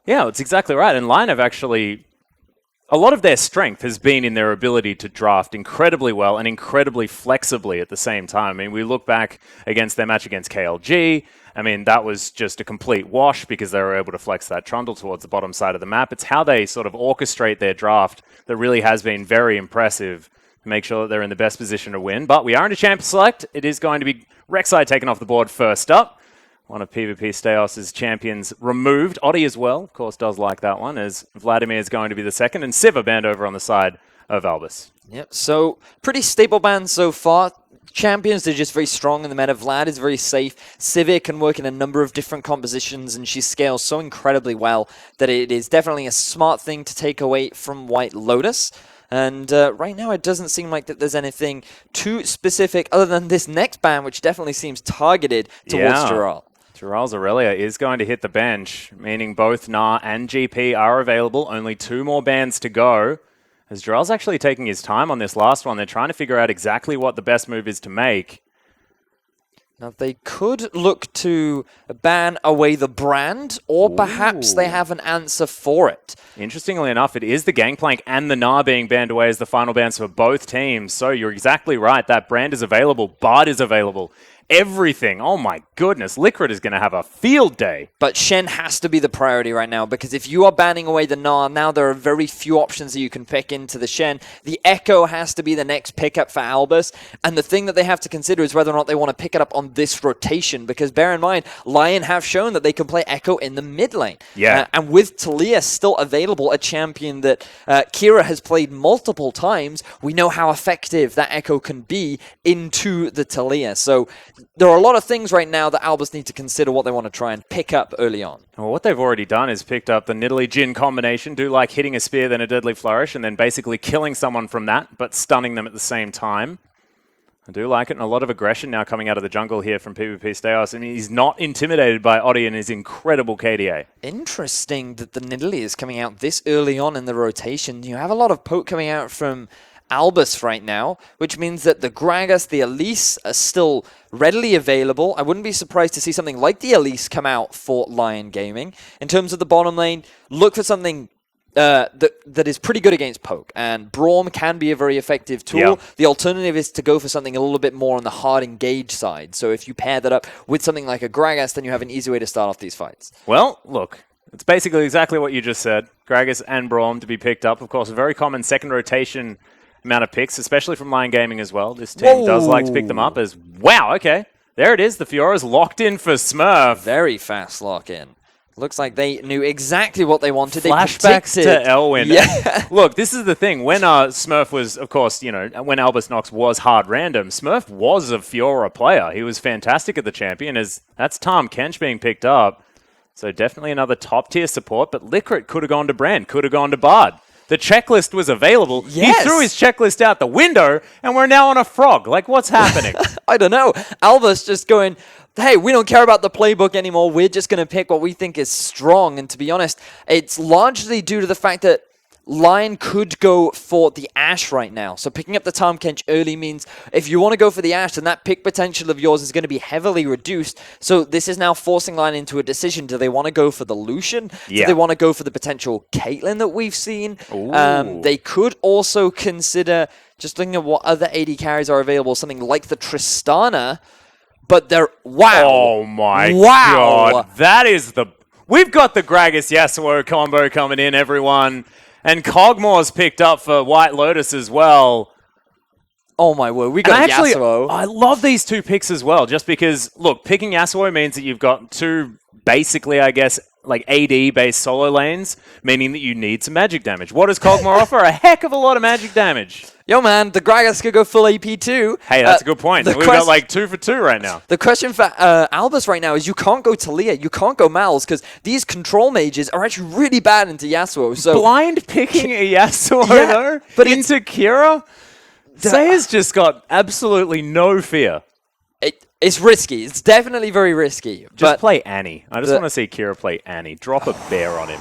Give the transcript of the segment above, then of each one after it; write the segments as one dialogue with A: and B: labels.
A: Yeah, it's exactly right. And Lyon have actually... A lot of their strength has been in their ability to draft incredibly well and incredibly flexibly at the same time. I mean, we look back against their match against KLG. I mean, that was just a complete wash because they were able to flex that trundle towards the bottom side of the map. It's how they sort of orchestrate their draft that really has been very impressive to make sure that they're in the best position to win. But we are in a champ select. It is going to be Rek'Sai taken off the board first up. One of PvP Steos' champions removed. Oddie as well, of course, does like that one, as Vladimir is going to be the second, and Siva banned over on the side of Albus.
B: Yep, so pretty stable ban so far. Champions are just very strong in the meta. Vlad is very safe. Siva can work in a number of different compositions, and she scales so incredibly well that it is definitely a smart thing to take away from White Lotus. And right now, it doesn't seem like that there's anything too specific other than this next ban, which definitely seems targeted towards Dural.
A: Dural's Aurelia is going to hit the bench, meaning both Nah and GP are available. Only 2 more bans to go. As Dural's actually taking his time on this last one, they're trying to figure out exactly what the best move is to make.
B: Now, they could look to ban away the brand, or perhaps they have an answer for it.
A: Interestingly enough, it is the Gangplank and the Nah being banned away as the final bans for both teams. So you're exactly right. That brand is available. Bard is available. Everything. Oh my goodness. Liquid is going to have a field day.
B: But Shen has to be the priority right now, because if you are banning away the Nah, now there are very few options that you can pick into the Shen. The Echo has to be the next pickup for Albus, and the thing that they have to consider is whether or not they want to pick it up on this rotation, because bear in mind, Lyon have shown that they can play Echo in the mid lane.
A: Yeah.
B: And with Talia still available, a champion that Kira has played multiple times, we know how effective that Echo can be into the Talia. So there are a lot of things right now that Albus need to consider what they want to try and pick up early on.
A: Well, what they've already done is picked up the Nidalee Jhin combination, do like hitting a spear, then a deadly flourish, and then basically killing someone from that, but stunning them at the same time. I do like it, and a lot of aggression now coming out of the jungle here from PvP Steos. I mean, he's not intimidated by Oddie and his incredible KDA.
B: Interesting that the Nidalee is coming out this early on in the rotation. You have a lot of poke coming out from Albus right now, which means that the Gragas, the Elise are still readily available. I wouldn't be surprised to see something like the Elise come out for Lyon Gaming. In terms of the bottom lane, look for something that is pretty good against poke, and Braum can be a very effective tool.
A: Yeah.
B: The alternative is to go for something a little bit more on the hard engage side. So if you pair that up with something like a Gragas, then you have an easy way to start off these fights.
A: Well, look, it's basically exactly what you just said. Gragas and Braum to be picked up. Of course, a very common second rotation amount of picks, especially from Lyon Gaming as well. This team does like to pick them up as... Wow, okay. There it is. The Fiora's locked in for Smurf.
B: Very fast lock-in. Looks like they knew exactly what they wanted.
A: Flashbacks
B: they
A: to LYN.
B: Yeah.
A: Look, this is the thing. When Smurf was, of course, you know, when Albus NoX was hard random, Smurf was a Fiora player. He was fantastic at the champion. That's Tom Kench being picked up. So definitely another top-tier support. But Licorice could have gone to Brand, could have gone to Bard. The checklist was available.
B: Yes.
A: He threw his checklist out the window, and we're now on a frog. Like, what's happening?
B: I don't know. Albus just going, hey, we don't care about the playbook anymore. We're just going to pick what we think is strong. And to be honest, it's largely due to the fact that Lyon could go for the Ashe right now. So picking up the Tahm Kench early means if you want to go for the Ashe, then that pick potential of yours is going to be heavily reduced. So this is now forcing Lyon into a decision. Do they want to go for the Lucian?
A: Yeah.
B: Do they want to go for the potential Caitlyn that we've seen? They could also consider, just looking at what other AD carries are available, something like the Tristana. But they're... Wow.
A: Oh my God. That is the... We've got the Gragas Yasuo combo coming in, everyone. And Cogmore's picked up for White Lotus as well.
B: Oh my word, we got Yasuo.
A: I love these two picks as well, just because, look, picking Yasuo means that you've got two, basically, I guess, like AD-based solo lanes, meaning that you need some magic damage. What does Cogmore offer? A heck of a lot of magic damage.
B: Yo, man, the Gragas could go full AP too.
A: Hey, that's a good point. We've got like 2 for 2 right now.
B: The question for Albus right now is you can't go Talia, you can't go Mal's, because these control mages are actually really bad into Yasuo. So
A: blind picking a Yasuo, though, but into Kira? Zaya's just got absolutely no fear.
B: It's risky. It's definitely very risky.
A: Just play Annie. I just want to see Kira play Annie. Drop a bear on him.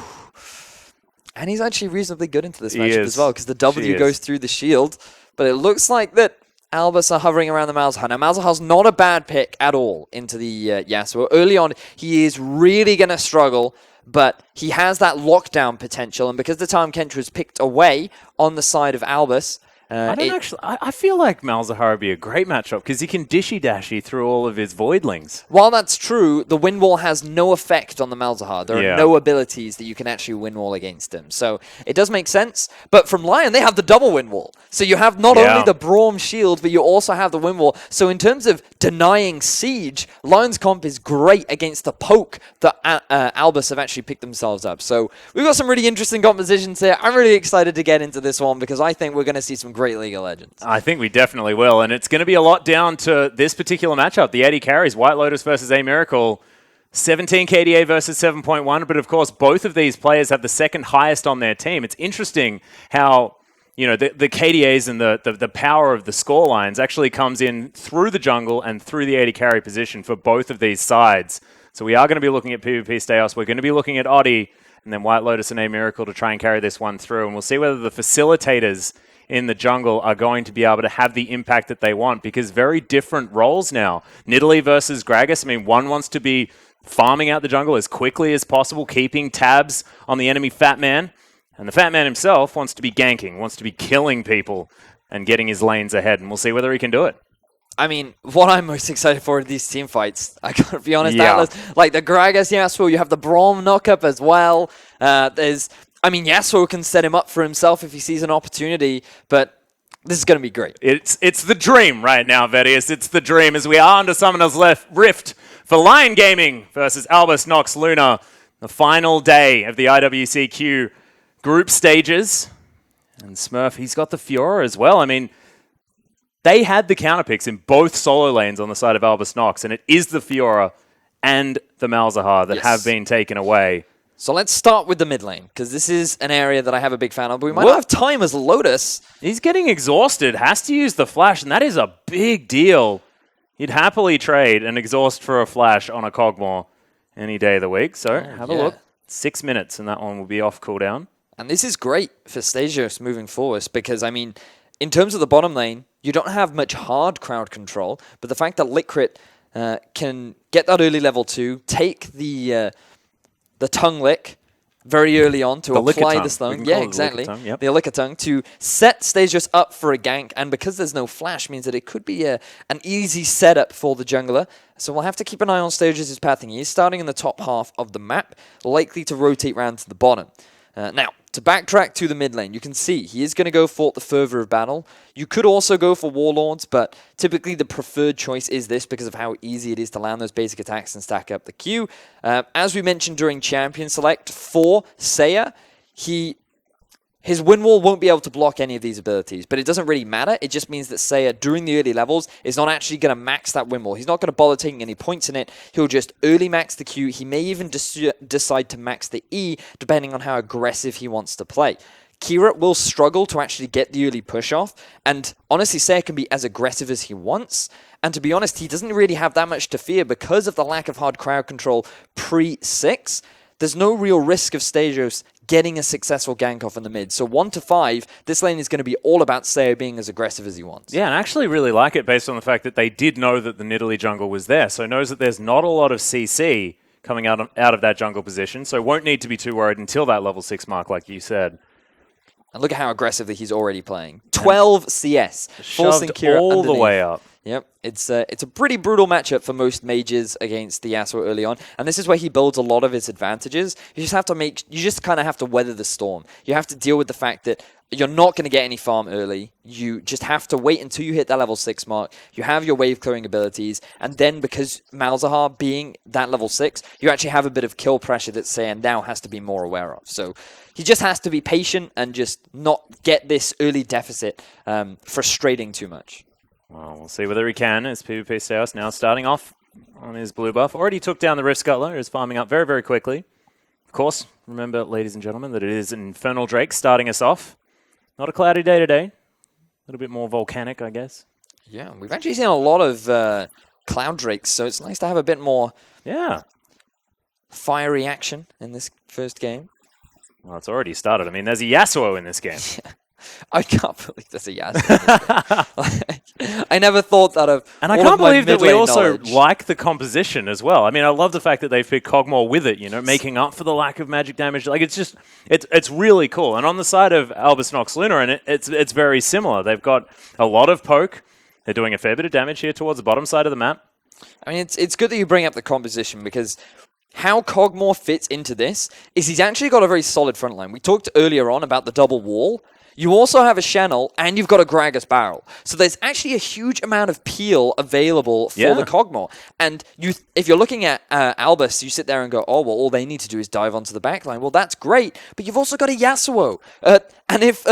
B: And he's actually reasonably good into this matchup as well, because the W goes through the shield. But it looks like that Albus are hovering around the Malzahar. Now, Malzahar's not a bad pick at all into the Yasuo. Early on, he is really going to struggle, but he has that lockdown potential, and because the Tahm Kench was picked away on the side of Albus,
A: I feel like Malzahar would be a great matchup because he can dishy-dashy through all of his voidlings.
B: While that's true, the wind wall has no effect on the Malzahar. There are no abilities that you can actually wind wall against him. So it does make sense. But from Lyon, they have the double wind wall. So you have not only the Braum shield, but you also have the wind wall. So in terms of denying siege, Lyon's comp is great against the poke that Albus have actually picked themselves up. So we've got some really interesting compositions here. I'm really excited to get into this one because I think we're going to see some great League of Legends.
A: I think we definitely will, and it's going to be a lot down to this particular matchup. The AD carries, White Lotus versus A Miracle, 17 KDA versus 7.1, but of course both of these players have the second highest on their team. It's interesting how the KDAs and the power of the score lines actually comes in through the jungle and through the AD carry position for both of these sides. So we are going to be looking at PvP Steos, we're going to be looking at Oddie, and then White Lotus and A Miracle to try and carry this one through, and we'll see whether the facilitators in the jungle are going to be able to have the impact that they want, because very different roles now. Nidalee versus Gragas, I mean, one wants to be farming out the jungle as quickly as possible, keeping tabs on the enemy Fat Man, and the Fat Man himself wants to be ganking, wants to be killing people and getting his lanes ahead, and we'll see whether he can do it.
B: I mean, what I'm most excited for are these team fights. I gotta be honest, Atlas. Like the Gragas Yasuo, you have the Braum knockup as well. Yasuo can set him up for himself if he sees an opportunity, but this is going to be great.
A: It's the dream right now, Vedius. It's the dream as we are under Summoner's Rift for Lyon Gaming versus Albus NoX Luna. The final day of the IWCQ group stages. And Smurf, he's got the Fiora as well. I mean, they had the counter picks in both solo lanes on the side of Albus NoX, and it is the Fiora and the Malzahar that have been taken away.
B: So let's start with the mid lane, because this is an area that I have a big fan of, but we might not have time as Lotus.
A: He's getting exhausted, has to use the flash, and that is a big deal. He'd happily trade and exhaust for a flash on a Kog'Maw any day of the week. So have a look. 6 minutes, and that one will be off cooldown.
B: And this is great for Stasios moving forward, because, I mean, in terms of the bottom lane, you don't have much hard crowd control, but the fact that Liquid can get that early level 2, take the tongue lick very early on to apply the stun. Yeah, exactly. The Lickitung to set Stasios up for a gank, and because there's no flash means that it could be an easy setup for the jungler. So we'll have to keep an eye on Stasios' pathing. He is starting in the top half of the map, likely to rotate round to the bottom. Now, to backtrack to the mid lane, you can see he is going to go for the Fervor of Battle. You could also go for Warlords, but typically the preferred choice is this because of how easy it is to land those basic attacks and stack up the Q. As we mentioned during Champion Select, for Seiya, his wind wall won't be able to block any of these abilities, but it doesn't really matter. It just means that Seiya, during the early levels, is not actually going to max that wind wall. He's not going to bother taking any points in it. He'll just early max the Q. He may even decide to max the E, depending on how aggressive he wants to play. Kira will struggle to actually get the early push off, and honestly, Seiya can be as aggressive as he wants. And to be honest, he doesn't really have that much to fear because of the lack of hard crowd control pre-6. There's no real risk of Stasios getting a successful gank off in the mid. So 1 to 5, this lane is going to be all about Seiya being as aggressive as he wants.
A: Yeah, and I actually really like it based on the fact that they did know that the Nidalee jungle was there. So knows that there's not a lot of CC coming out of that jungle position. So won't need to be too worried until that level 6 mark, like you said.
B: And look at how aggressively he's already playing. 12 CS.
A: Forcing Kira all underneath. The way up.
B: Yep, it's a pretty brutal matchup for most mages against the Yasuo early on, and this is where he builds a lot of his advantages. You just kind of have to weather the storm. You have to deal with the fact that you're not going to get any farm early. You just have to wait until you hit that level 6 mark. You have your wave clearing abilities, and then because Malzahar being that level 6, you actually have a bit of kill pressure that Seiya now has to be more aware of. So he just has to be patient and just not get this early deficit frustrating too much.
A: Well, we'll see whether he can as PvP Steos now starting off on his blue buff. Already took down the Rift Scuttler, is farming up very, very quickly. Of course, remember, ladies and gentlemen, that it is an Infernal Drake starting us off. Not a cloudy day today. A little bit more volcanic, I guess.
B: Yeah, we've actually seen a lot of Cloud Drakes, so it's nice to have a bit more fiery action in this first game.
A: Well, it's already started. I mean, there's a Yasuo in this game.
B: I can't believe there's a Yasuo. I never thought that of.
A: And I can't believe that we also like the composition as well. I mean, I love the fact that they picked Kog'Maw with it, you know, making up for the lack of magic damage. Like, it's just, it's really cool. And on the side of Albus NoX Luna, and it's very similar. They've got a lot of poke. They're doing a fair bit of damage here towards the bottom side of the map.
B: I mean, it's good that you bring up the composition, because how Kog'Maw fits into this is he's actually got a very solid front line. We talked earlier on about the double wall. You also have a Channel, and you've got a Gragas barrel. So there's actually a huge amount of peel available for the Kog'Maw. And if you're looking at Albus, you sit there and go, oh, well, all they need to do is dive onto the backline. Well, that's great, but you've also got a Yasuo. And if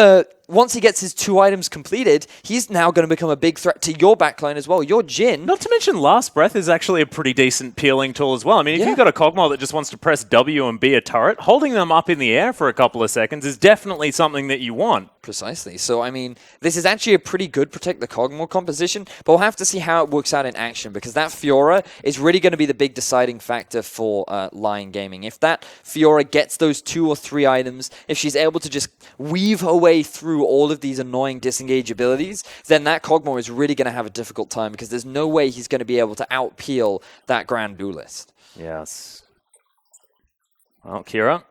B: once he gets his 2 items completed, he's now going to become a big threat to your backline as well. Your Jhin.
A: Not to mention Last Breath is actually a pretty decent peeling tool as well. I mean, if you've got a Kog'Maw that just wants to press W and be a turret, holding them up in the air for a couple of seconds is definitely something that you want.
B: Precisely. So, I mean, this is actually a pretty good Protect the Kog'Maw composition, but we'll have to see how it works out in action, because that Fiora is really going to be the big deciding factor for Lyon Gaming. If that Fiora gets those 2 or 3 items, if she's able to just weave her way through all of these annoying disengage abilities, then that Kog'Maw is really going to have a difficult time, because there's no way he's going to be able to out-peel that Grand Duelist.
A: Yes. Well, Kira,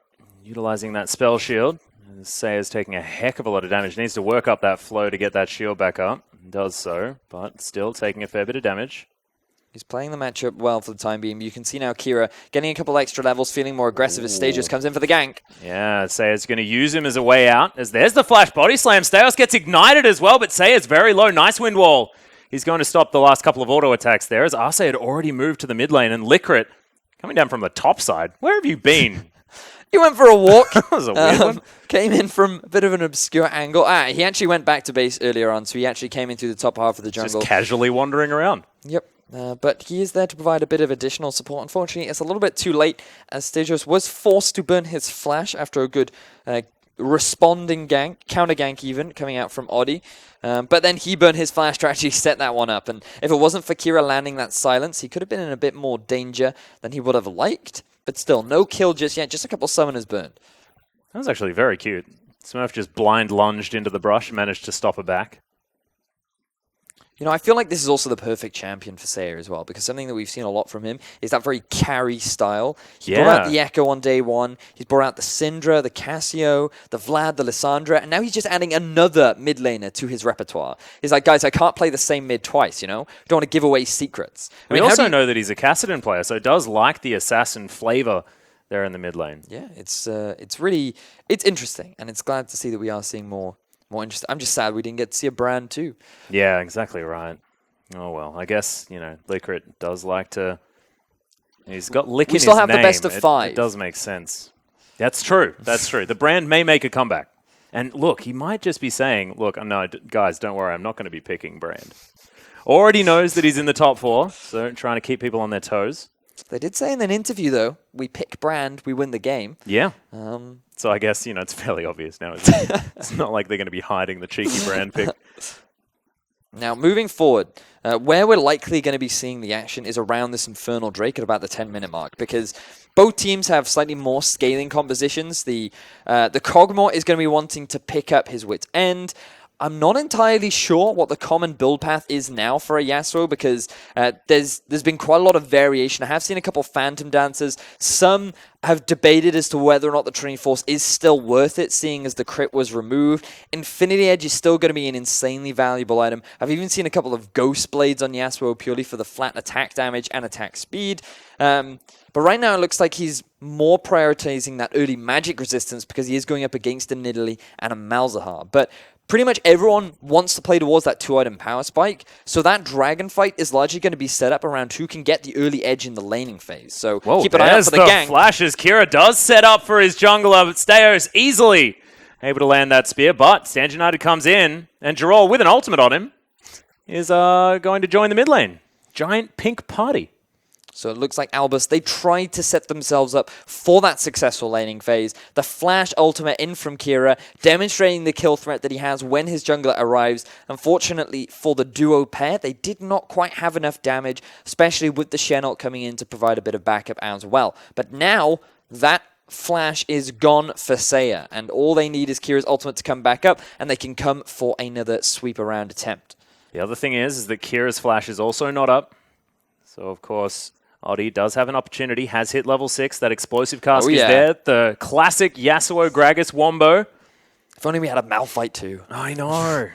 A: utilizing that spell shield. Saya's taking a heck of a lot of damage. Needs to work up that flow to get that shield back up. Does so, but still taking a fair bit of damage.
B: He's playing the matchup well for the time being. You can see now Kira getting a couple extra levels, feeling more aggressive as Stasios comes in for the gank.
A: Yeah, Saya's going to use him as a way out. As there's the flash body slam. Stasios gets ignited as well, but Saya's very low. Nice wind wall. He's going to stop the last couple of auto attacks there, as Arce had already moved to the mid lane, and Licorice coming down from the top side. Where have you been?
B: You went for a walk.
A: That was a weird one.
B: Came in from a bit of an obscure angle. He actually went back to base earlier on, so he actually came in through the top half of the jungle.
A: Just casually wandering around.
B: Yep. But he is there to provide a bit of additional support. Unfortunately, it's a little bit too late, as Stasios was forced to burn his flash after a good responding gank, counter gank even, coming out from Oddie. But then he burned his flash to actually set that one up. And if it wasn't for Kira landing that silence, he could have been in a bit more danger than he would have liked. But still, no kill just yet. Just a couple summoners burned.
A: That was actually very cute. Smurf just blind lunged into the brush and managed to stop her back.
B: You know, I feel like this is also the perfect champion for Saya as well, because something that we've seen a lot from him is that very carry style. He brought out the Echo on day 1. He's brought out the Syndra, the Cassio, the Vlad, the Lissandra, and now he's just adding another mid laner to his repertoire. He's like, guys, I can't play the same mid twice, you know? Don't want to give away secrets.
A: I mean, we also know that he's a Kassadin player, so does like the assassin flavor there in the mid lane.
B: Yeah, it's interesting, and it's glad to see that we are seeing more interesting. I'm just sad we didn't get to see a brand too.
A: Yeah, exactly right. Oh well, I guess, you know, Licorice does like to. He's got lick in his name.
B: We still have the best of 5.
A: It does make sense. That's true. That's true. The brand may make a comeback. And look, he might just be saying, "Look, no, guys, don't worry. I'm not going to be picking brand." Already knows that he's in the top 4, so trying to keep people on their toes.
B: They did say in an interview, though, we pick brand, we win the game.
A: Yeah. So I guess, you know, it's fairly obvious now. It's not like they're going to be hiding the cheeky brand pick.
B: Now, moving forward, where we're likely going to be seeing the action is around this Infernal Drake at about the 10-minute mark, because both teams have slightly more scaling compositions. The Kog'Maw is going to be wanting to pick up his Wit's End. I'm not entirely sure what the common build path is now for a Yasuo, because there's been quite a lot of variation. I have seen a couple Phantom Dancers. Some have debated as to whether or not the Training Force is still worth it, seeing as the crit was removed. Infinity Edge is still going to be an insanely valuable item. I've even seen a couple of Ghost Blades on Yasuo purely for the flat attack damage and attack speed. But right now it looks like he's more prioritizing that early magic resistance, because he is going up against a Nidalee and a Malzahar. But pretty much everyone wants to play towards that 2-item power spike, so that dragon fight is largely going to be set up around who can get the early edge in the laning phase. So keep an eye out for the gank.
A: Flashes. Kira does set up for his jungler, but Stasios easily able to land that spear, but Stand United comes in, and Jarol, with an ultimate on him, is going to join the mid lane. Giant pink party.
B: So it looks like Albus, they tried to set themselves up for that successful laning phase. The flash ultimate in from Kira, demonstrating the kill threat that he has when his jungler arrives. Unfortunately for the duo pair, they did not quite have enough damage, especially with the Shen ult coming in to provide a bit of backup as well. But now, that flash is gone for Seiya, and all they need is Kira's ultimate to come back up, and they can come for another sweep around attempt.
A: The other thing is that Kira's flash is also not up. So, of course, Oddie does have an opportunity, has hit level 6. That explosive cask is there. The classic Yasuo Gragas wombo.
B: If only we had a Malphite too.
A: I know.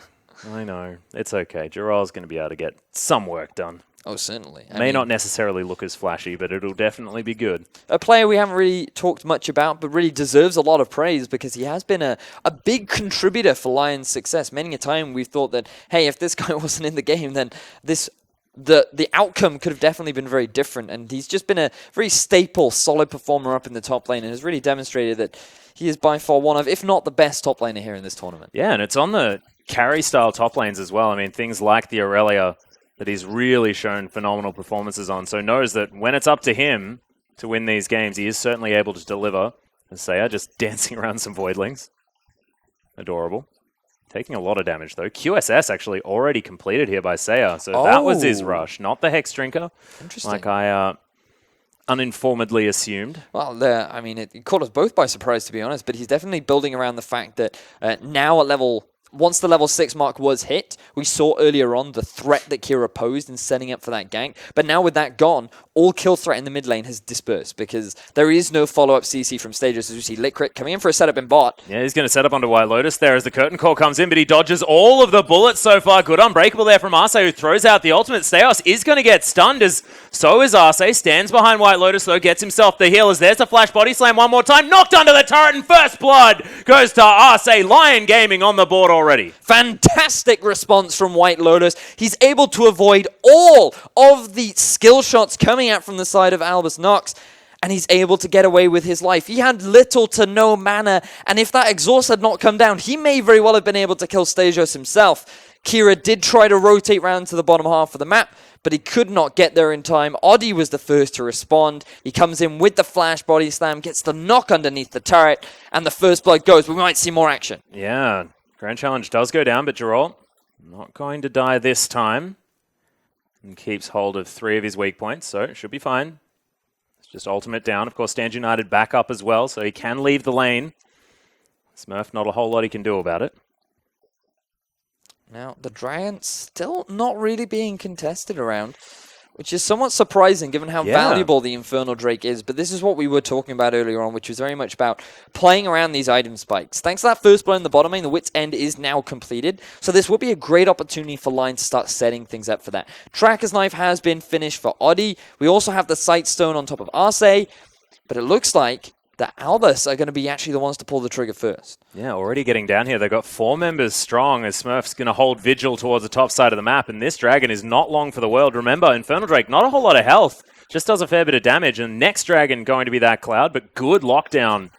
A: I know. It's okay. Jiral's going to be able to get some work done.
B: Oh, certainly. I
A: May
B: mean,
A: not necessarily look as flashy, but it'll definitely be good.
B: a player we haven't really talked much about, but really deserves a lot of praise because he has been a big contributor for Lyon's success. Many a time we've thought that, hey, if this guy wasn't in the game, then the outcome could have definitely been very different. And he's just been a very staple, solid performer up in the top lane and has really demonstrated that he is by far one of, if not the best top laner here in this tournament.
A: Yeah, and it's on the carry-style top lanes as well. I mean, things like the Aurelia that he's really shown phenomenal performances on. So knows that when it's up to him to win these games, he is certainly able to deliver. And Seiya just dancing around some Voidlings. Adorable. Taking a lot of damage, though. QSS actually already completed here by Seiya. So that was his rush, not the Hex Drinker.
B: Interesting.
A: Like I uninformedly assumed.
B: Well, I mean, it caught us both by surprise, to be honest, but he's definitely building around the fact that now at level... Once the level 6 mark was hit, we saw earlier on the threat that Kira posed in setting up for that gank. But now with that gone, all kill threat in the mid lane has dispersed because there is no follow-up CC from Stages. As we see Licrit coming in for a setup in bot.
A: Yeah, he's going to set up onto White Lotus there as the curtain call comes in, but he dodges all of the bullets so far. Good unbreakable there from Arce, who throws out the ultimate. Steos is going to get stunned, as so is Arce. Stands behind White Lotus, though, gets himself the heal as there's a flash body slam one more time. Knocked under the turret, and first blood goes to Arce. Lyon Gaming on the board already.
B: Fantastic response from White Lotus. He's able to avoid all of the skill shots coming out from the side of Albus NoX, and he's able to get away with his life. He had little to no mana, and if that exhaust had not come down, he may very well have been able to kill Stasios himself. Kira did try to rotate round to the bottom half of the map, but he could not get there in time. Oddie was the first to respond. He comes in with the flash body slam, gets the knock underneath the turret, and the first blood goes. We might see more action.
A: Yeah. Grand Challenge does go down, but Geralt not going to die this time. And keeps hold of 3 of his weak points, so it should be fine. It's just ultimate down. Of course, Stand United back up as well, so he can leave the lane. Smurf, not a whole lot he can do about it.
B: Now, the Dragon still not really being contested around, which is somewhat surprising given how valuable the Infernal Drake is. But this is what we were talking about earlier on, which was very much about playing around these item spikes. Thanks to that first blow in the bottom lane, the Wit's End is now completed. So this would be a great opportunity for Lyon to start setting things up for that. Tracker's Knife has been finished for Oddie. We also have the Sightstone on top of Arce. But it looks like the Albus are going to be actually the ones to pull the trigger first.
A: Yeah, already getting down here. They've got 4 members strong as Smurf's going to hold vigil towards the top side of the map. And this dragon is not long for the world. Remember, Infernal Drake, not a whole lot of health. Just does a fair bit of damage. And next dragon going to be that Cloud. But good lockdown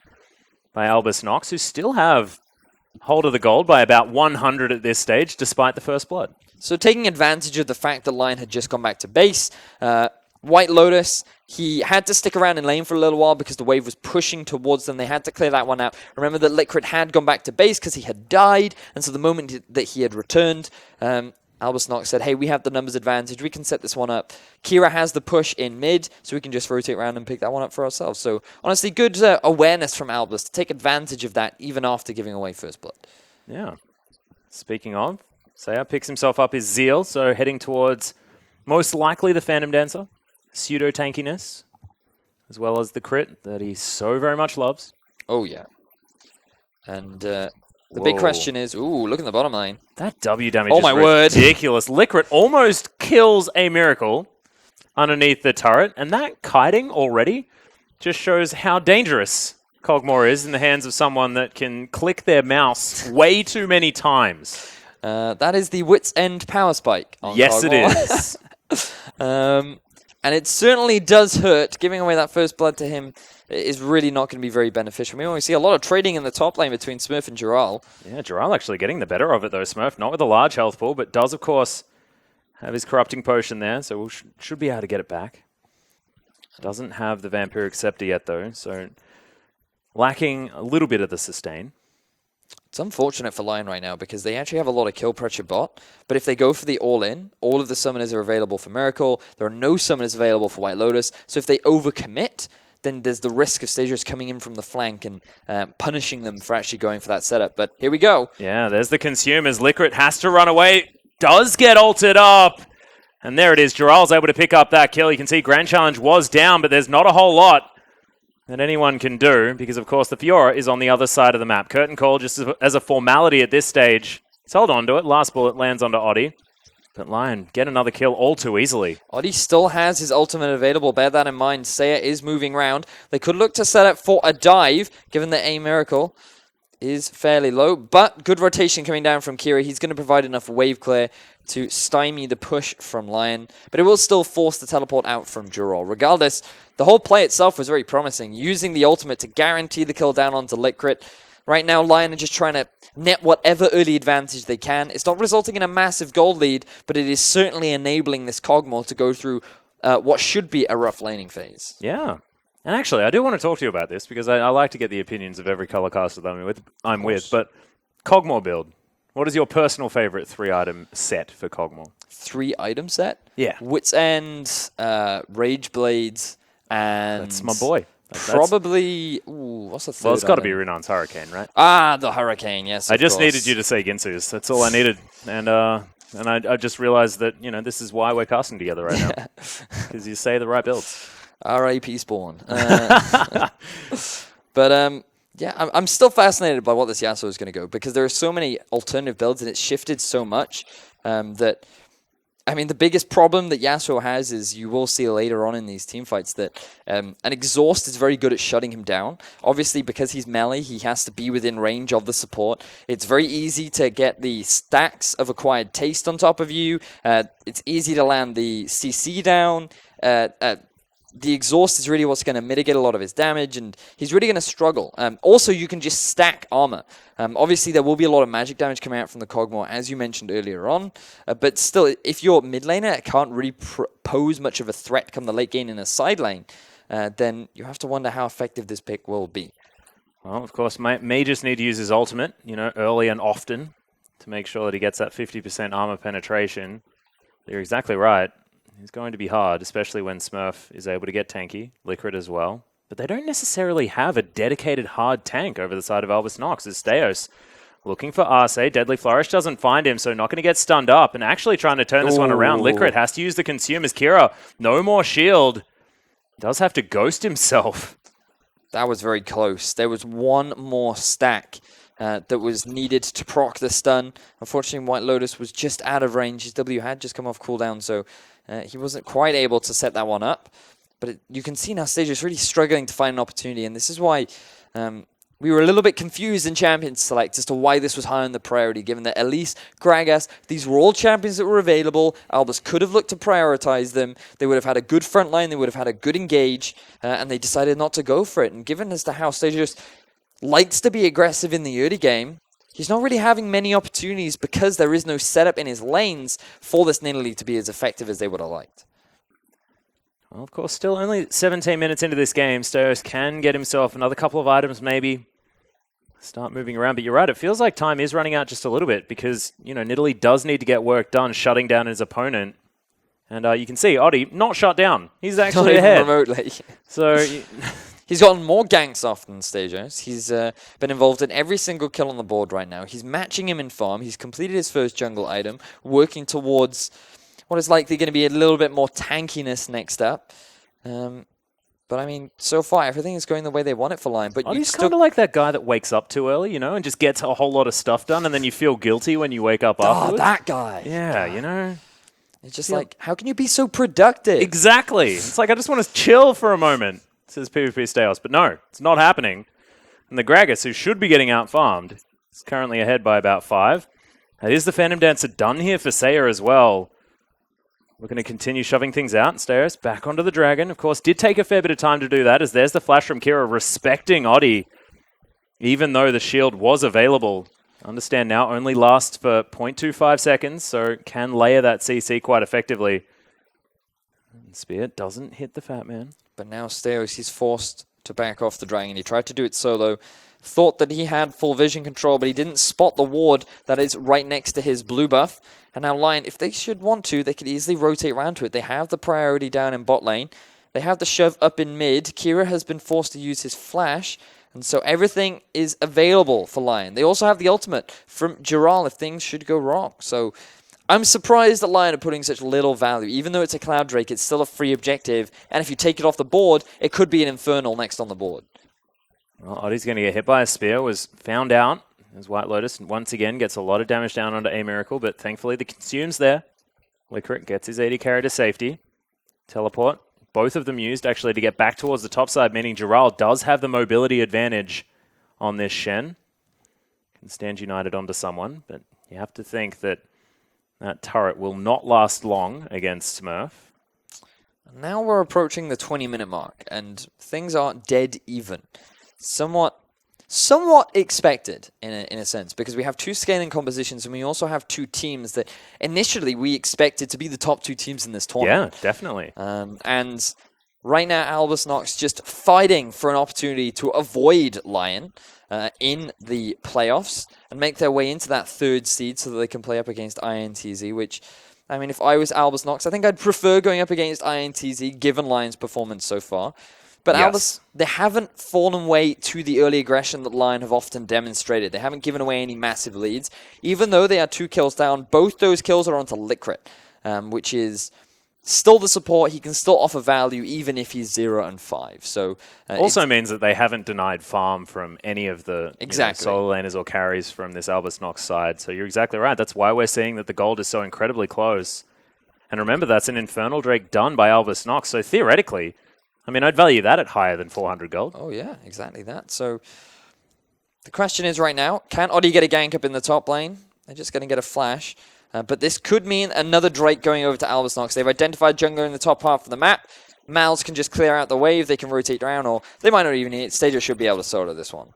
A: by Albus NoX, who still have hold of the gold by about 100 at this stage, despite the first blood.
B: So taking advantage of the fact that Lyon had just gone back to base, White Lotus, he had to stick around in lane for a little while because the wave was pushing towards them. They had to clear that one out. Remember that Licrit had gone back to base because he had died, and so the moment that he had returned, Albus NoX said, hey, we have the numbers advantage. We can set this one up. Kira has the push in mid, so we can just rotate around and pick that one up for ourselves. So honestly, good awareness from Albus to take advantage of that even after giving away first blood.
A: Yeah. Speaking of, Seiya picks himself up his Zeal, so heading towards most likely the Phantom Dancer. Pseudo-tankiness, as well as the crit that he so very much loves.
B: Oh, yeah. And the big question is, ooh, look at the bottom lane.
A: That W damage
B: oh
A: is
B: my word.
A: ridiculous. Licrit almost kills a Miracle underneath the turret, and that kiting already just shows how dangerous Kog'Maw is in the hands of someone that can click their mouse way too many times.
B: That is the Wit's End power spike on
A: Yes,
B: Kog'Maw.
A: it is.
B: And it certainly does hurt. Giving away that first blood to him is really not going to be very beneficial. We see a lot of trading in the top lane between Smurf and Jiral.
A: Yeah, Jiral actually getting the better of it, though. Smurf, not with a large health pool, but does, of course, have his Corrupting Potion there, so we should be able to get it back. Doesn't have the Vampiric Scepter yet, though, so lacking a little bit of the sustain.
B: It's unfortunate for Lyon right now because they actually have a lot of kill pressure bot, but if they go for the all-in, all of the summoners are available for Miracle. There are no summoners available for White Lotus, so if they overcommit, then there's the risk of Stagers coming in from the flank and punishing them for actually going for that setup. But here we go.
A: Yeah, there's the consumers. Liquid has to run away. Does get ulted up. And there it is. Jiral's able to pick up that kill. You can see Grand Challenge was down, but there's not a whole lot that anyone can do because, of course, the Fiora is on the other side of the map. Curtain Call, just as a formality at this stage. He's held on to it. Last bullet lands onto Oddie. But Lyon get another kill all too easily.
B: Oddie still has his ultimate available. Bear that in mind. Saya is moving around. They could look to set up for a dive, given that A Miracle is fairly low. But good rotation coming down from Kira. He's going to provide enough wave clear to stymie the push from Lyon. But it will still force the teleport out from Jiral. Regardless, the whole play itself was very promising. Using the ultimate to guarantee the kill down onto Liquid. Right now, Lyon are just trying to net whatever early advantage they can. It's not resulting in a massive gold lead, but it is certainly enabling this Kog'Maw to go through what should be a rough laning phase.
A: Yeah. And actually, I do want to talk to you about this because I like to get the opinions of every color caster that I'm with. But Kog'Maw build, what is your personal favorite 3-item set for Kog'Maw?
B: 3-item set?
A: Yeah.
B: Wit's End, Rage Blades, and...
A: That's my boy.
B: Probably... Ooh, what's the third
A: Well, it's got to
B: item?
A: be Runon's Hurricane, right?
B: Ah, the Hurricane, yes,
A: I just
B: of course.
A: needed you to say Ginsu's. That's all I needed. And I just realized that, you know, this is why we're casting together right now. Because you say the right builds.
B: R.A.P. Spawn. But, yeah, I'm still fascinated by what this Yasuo is going to go, because there are so many alternative builds, and it's shifted so much that... I mean, the biggest problem that Yasuo has is you will see later on in these teamfights that an Exhaust is very good at shutting him down. Obviously, because he's melee, he has to be within range of the support. It's very easy to get the stacks of Acquired Taste on top of you. It's easy to land the CC down. The Exhaust is really what's going to mitigate a lot of his damage, and he's really going to struggle. Also, you can just stack armor. Obviously, there will be a lot of magic damage coming out from the Kog'Maw, as you mentioned earlier on. But still, if you're mid laner, it can't really pose much of a threat come the late game in a side lane, then you have to wonder how effective this pick will be.
A: Well, of course, may just need to use his ultimate, you know, early and often to make sure that he gets that 50% armor penetration. You're exactly right. It's going to be hard, especially when Smurf is able to get tanky, Liquid as well. But they don't necessarily have a dedicated hard tank over the side of Albus NoX. As Steos looking for Arce. Deadly Flourish doesn't find him, so not going to get stunned up. And actually trying to turn this one around. Liquid has to use the Consumers. Kira, no more shield. Does have to ghost himself.
B: That was very close. There was one more stack that was needed to proc the stun. Unfortunately, White Lotus was just out of range. His W had just come off cooldown, so he wasn't quite able to set that one up. But you can see now Stage is really struggling to find an opportunity, and this is why we were a little bit confused in Champions Select as to why this was high on the priority, given that Elise, Gragas, these were all champions that were available. Albus could have looked to prioritize them. They would have had a good front line. They would have had a good engage, and they decided not to go for it. And given as to how Stage just likes to be aggressive in the early game, he's not really having many opportunities because there is no setup in his lanes for this Nidalee to be as effective as they would have liked.
A: Well, of course, still only 17 minutes into this game. Steos can get himself another couple of items, maybe start moving around. But you're right, it feels like time is running out just a little bit because, you know, Nidalee does need to get work done, shutting down his opponent. And you can see Oddie not shut down. He's actually
B: not
A: ahead.
B: Even remotely.
A: So
B: he's gotten more ganks off than Stagers. He's been involved in every single kill on the board right now. He's matching him in farm. He's completed his first jungle item, working towards what is likely going to be a little bit more tankiness next up. But I mean, so far, everything is going the way they want it for Lyon. But
A: Oddie's kind of like that guy that wakes up too early, you know, and just gets a whole lot of stuff done, and then you feel guilty when you wake up afterwards.
B: Oh, that guy.
A: Yeah, you know.
B: It's just like, how can you be so productive?
A: Exactly. It's like, I just want to chill for a moment, says PvP Steos. But no, it's not happening. And the Gragas, who should be getting out-farmed, is currently ahead by about 5. That is the Phantom Dancer done here for Saya as well. We're going to continue shoving things out. Steos back onto the Dragon. Of course, did take a fair bit of time to do that, as there's the flash from Kira respecting Oddie, even though the shield was available. Understand now only lasts for 0.25 seconds, so can layer that CC quite effectively. And Spear doesn't hit the Fat Man.
B: But now Steos, he's forced to back off the Dragon. He tried to do it solo. Thought that he had full vision control, but he didn't spot the ward that is right next to his blue buff. And now Lyon, if they should want to, they could easily rotate around to it. They have the priority down in bot lane. They have the shove up in mid. Kira has been forced to use his flash. And so everything is available for Lyon. They also have the ultimate from Giral if things should go wrong. So I'm surprised that Lyon are putting such little value. Even though it's a Cloud Drake, it's still a free objective. And if you take it off the board, it could be an Infernal next on the board.
A: Well, Oddie's going to get hit by a spear, was found out as White Lotus once again gets a lot of damage down onto A Miracle, but thankfully the consume's there. Licorice gets his AD carry to safety. Teleport. Both of them used actually to get back towards the top side, meaning Giral does have the mobility advantage on this Shen. Can stand united onto someone, but you have to think that that turret will not last long against Smurf.
B: Now we're approaching the 20-minute mark, and things are dead even. Somewhat expected in a sense, because we have two scaling compositions and we also have two teams that initially we expected to be the top two teams in this tournament.
A: Yeah, definitely.
B: And right now, Albus NoX just fighting for an opportunity to avoid Lyon in the playoffs and make their way into that third seed so that they can play up against INTZ, which, I mean, if I was Albus NoX, I think I'd prefer going up against INTZ given Lyon's performance so far. But yes. Albus, they haven't fallen way to the early aggression that Lyon have often demonstrated. They haven't given away any massive leads. Even though they are 2 kills down, both those kills are onto Licorice, which is still the support. He can still offer value even if he's 0 and 5. So
A: also means that they haven't denied farm from any of the solo laners or carries from this Albus NoX side. So you're exactly right. That's why we're seeing that the gold is so incredibly close. And remember, that's an Infernal Drake done by Albus NoX. So theoretically, I mean, I'd value that at higher than 400 gold.
B: Oh, yeah, exactly that. So the question is right now, can Oddie get a gank up in the top lane? They're just going to get a flash. But this could mean another Drake going over to Albus NoX. They've identified jungler in the top half of the map. Mals can just clear out the wave. They can rotate around, or they might not even need it. Stager should be able to solo this one.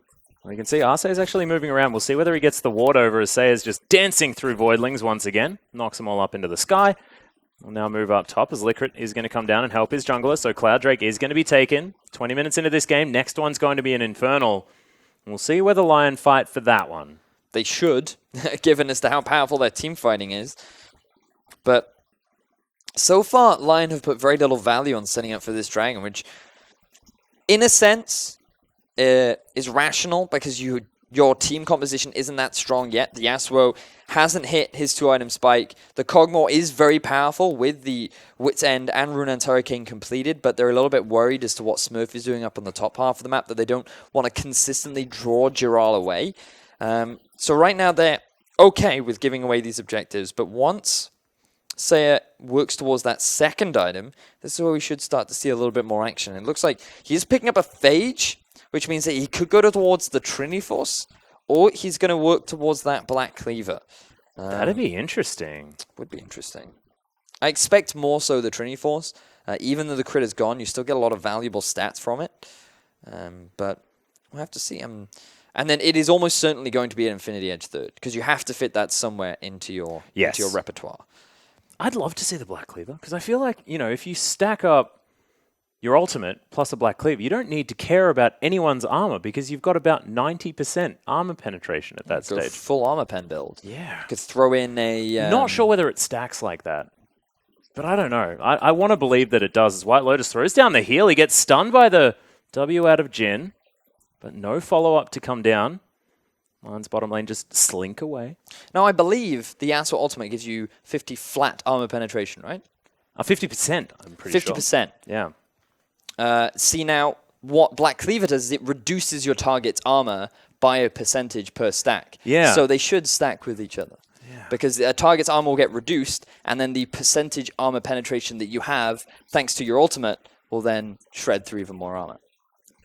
A: Well, you can see Arce is actually moving around. We'll see whether he gets the ward over as Saya's just dancing through Voidlings once again. Knocks them all up into the sky. We'll now move up top as Licorice is going to come down and help his jungler. So Cloud Drake is going to be taken. 20 minutes into this game. Next one's going to be an Infernal. We'll see whether Lyon fight for that one.
B: They should, given as to how powerful their team fighting is. But so far, Lyon have put very little value on setting up for this dragon, which, in a sense, is rational because your team composition isn't that strong yet. The Yasuo hasn't hit his 2-item spike. The Kog'Maw is very powerful with the Wit's End and Rune's Hurricane completed, but they're a little bit worried as to what Smurf is doing up on the top half of the map, that they don't want to consistently draw Giral away. So right now they're okay with giving away these objectives, but once Saya works towards that second item, this is where we should start to see a little bit more action. It looks like he's picking up a Phage, which means that he could go towards the Trinity Force, or he's going to work towards that Black Cleaver.
A: That'd be interesting.
B: Would be interesting. I expect more so the Trinity Force. Even though the crit is gone, you still get a lot of valuable stats from it. But we'll have to see. And then it is almost certainly going to be an Infinity Edge third, because you have to fit that somewhere into your repertoire.
A: I'd love to see the Black Cleaver, because I feel like, if you stack up your ultimate plus a Black Cleaver, you don't need to care about anyone's armor because you've got about 90% armor penetration at that stage.
B: Full armor pen build.
A: Yeah.
B: You could throw in a...
A: Not sure whether it stacks like that, but I don't know. I want to believe that it does. As White Lotus throws down the heal, he gets stunned by the W out of Jhin, but no follow-up to come down. Lyon's bottom lane just slink away.
B: Now, I believe the Yasuo ultimate gives you 50 flat armor penetration, right?
A: 50%, I'm pretty sure.
B: 50%.
A: Yeah.
B: See now, what Black Cleaver does is it reduces your target's armor by a percentage per stack.
A: Yeah.
B: So they should stack with each other. Yeah. Because a target's armor will get reduced, and then the percentage armor penetration that you have, thanks to your ultimate, will then shred through even more armor.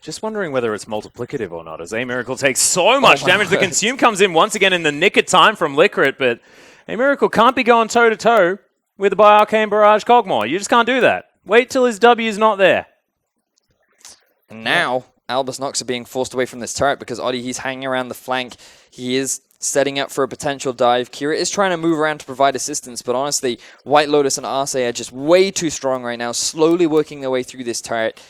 A: Just wondering whether it's multiplicative or not, as A Miracle takes so much damage. The consume comes in once again in the nick of time from Licorice, but A Miracle can't be going toe-to-toe with the by Arcane Barrage Kog'Maw. You just can't do that. Wait till his W's not there.
B: And now, Albus NoX are being forced away from this turret because Oddie, he's hanging around the flank. He is setting up for a potential dive. Kira is trying to move around to provide assistance, but honestly, White Lotus and Arce are just way too strong right now, slowly working their way through this turret.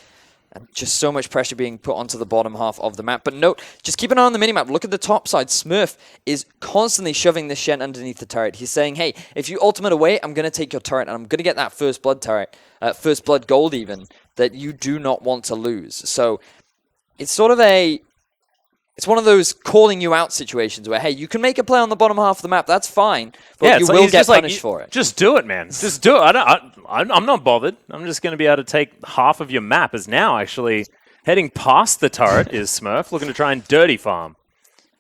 B: And just so much pressure being put onto the bottom half of the map. But note, just keep an eye on the minimap. Look at the top side. Smurf is constantly shoving this Shen underneath the turret. He's saying, hey, if you ultimate away, I'm going to take your turret, and I'm going to get that first blood turret, first blood gold even, that you do not want to lose. So it's sort of it's one of those calling you out situations where, hey, you can make a play on the bottom half of the map, that's fine, but you will get punished for it.
A: Just do it, man. Just do it. I'm not bothered. I'm just going to be able to take half of your map. As now actually heading past the turret is Smurf, looking to try and dirty farm,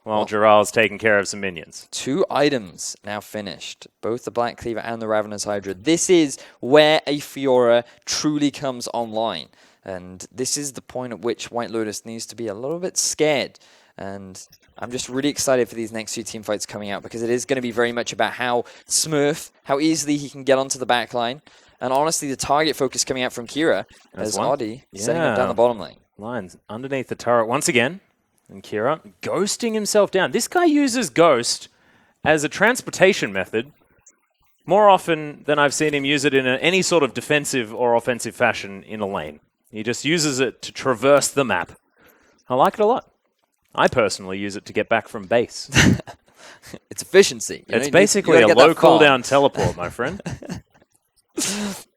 A: while Jiral's taking care of some minions.
B: 2 items now finished, both the Black Cleaver and the Ravenous Hydra. This is where a Fiora truly comes online, and this is the point at which White Lotus needs to be a little bit scared. And I'm just really excited for these next 2 team fights coming out, because it is going to be very much about how Smurf, how easily he can get onto the back line. And honestly, the target focus coming out from Kira as Audi setting up down the bottom lane.
A: Lion's underneath the turret once again. And Kira ghosting himself down. This guy uses Ghost as a transportation method more often than I've seen him use it in any sort of defensive or offensive fashion in a lane. He just uses it to traverse the map. I like it a lot. I personally use it to get back from base.
B: It's efficiency.
A: It's basically a low cooldown teleport, my friend.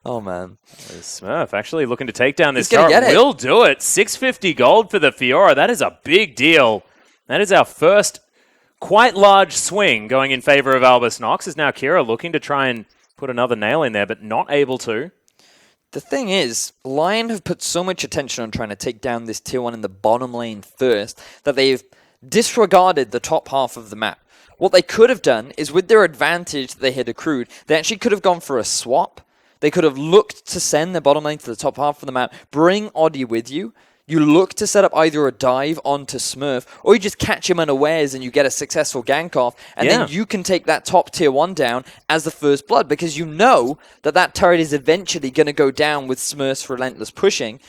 B: Oh, man.
A: Smurf actually looking to take down this turret. Will do it. 650 gold for the Fiora. That is a big deal. That is our first quite large swing going in favor of Albus NoX. Is now Kira looking to try and put another nail in there, but not able to.
B: The thing is, Lyon have put so much attention on trying to take down this tier 1 in the bottom lane first that they've disregarded the top half of the map. What they could have done is, with their advantage that they had accrued, they actually could have gone for a swap. They could have looked to send their bottom lane to the top half of the map, bring Audi with you. You look to set up either a dive onto Smurf, or you just catch him unawares and you get a successful gank off, and then you can take that top tier 1 down as the first blood, because you know that that turret is eventually going to go down with Smurf's relentless pushing.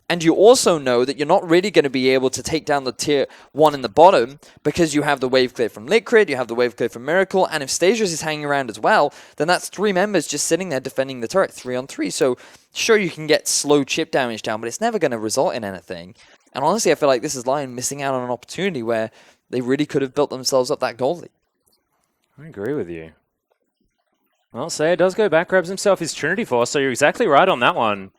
B: And you also know that you're not really going to be able to take down the tier 1 in the bottom, because you have the wave clear from Liquid, you have the wave clear from Miracle, and if Stasios is hanging around as well, then that's 3 members just sitting there defending the turret 3-on-3. So sure, you can get slow chip damage down, but it's never going to result in anything. And honestly, I feel like this is Lyon missing out on an opportunity where they really could have built themselves up that gold lead.
A: I agree with you. Well, Saya does go back, grabs himself his Trinity Force, so you're exactly right on that one.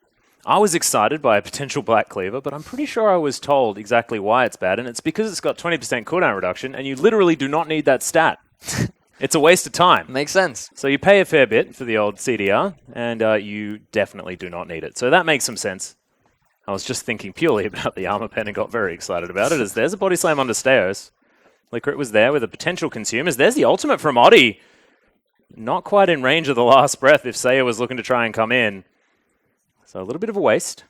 A: I was excited by a potential Black Cleaver, but I'm pretty sure I was told exactly why it's bad, and it's because it's got 20% cooldown reduction, and you literally do not need that stat. It's a waste of time.
B: Makes sense.
A: So you pay a fair bit for the old CDR, and you definitely do not need it. So that makes some sense. I was just thinking purely about the armor pen and got very excited about it, as there's a body slam onto Staios. Liquid was there with a potential consume, as there's the ultimate from Audi. Not quite in range of the last breath if Saya was looking to try and come in. So a little bit of a waste.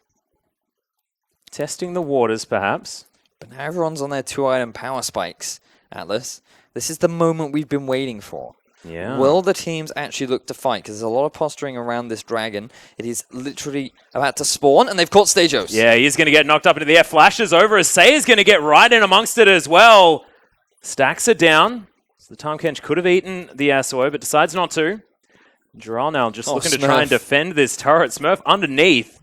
A: Testing the waters, perhaps.
B: But now everyone's on their 2-item power spikes, Atlas. This is the moment we've been waiting for.
A: Yeah.
B: Will the teams actually look to fight? Because there's a lot of posturing around this dragon. It is literally about to spawn, and they've caught Stasios.
A: Yeah, he's going to get knocked up into the air. Flashes over as Saya's going to get right in amongst it as well. Stacks are down. So the Tahm Kench could have eaten the Yasuo, but decides not to. Jiral now just looking to try and defend this turret. Smurf underneath.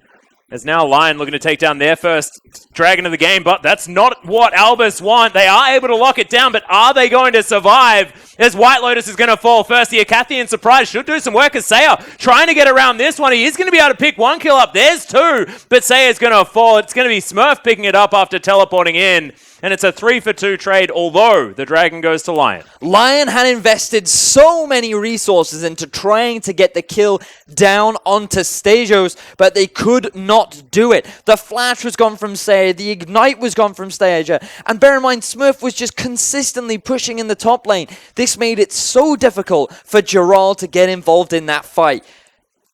A: There's now Lyon looking to take down their first dragon of the game, but that's not what Albus want. They are able to lock it down, but are they going to survive? As White Lotus is going to fall first. The Acathian surprise should do some work as Saya trying to get around this one. He is going to be able to pick 1 kill up. There's 2, but Saya's going to fall. It's going to be Smurf picking it up after teleporting in. And it's a 3-for-2 trade, although the dragon goes to Lyon.
B: Lyon had invested so many resources into trying to get the kill down onto Stasios, but they could not do it. The flash was gone from Saya, the ignite was gone from Stasia, and bear in mind, Smurf was just consistently pushing in the top lane. This made it so difficult for Jiral to get involved in that fight.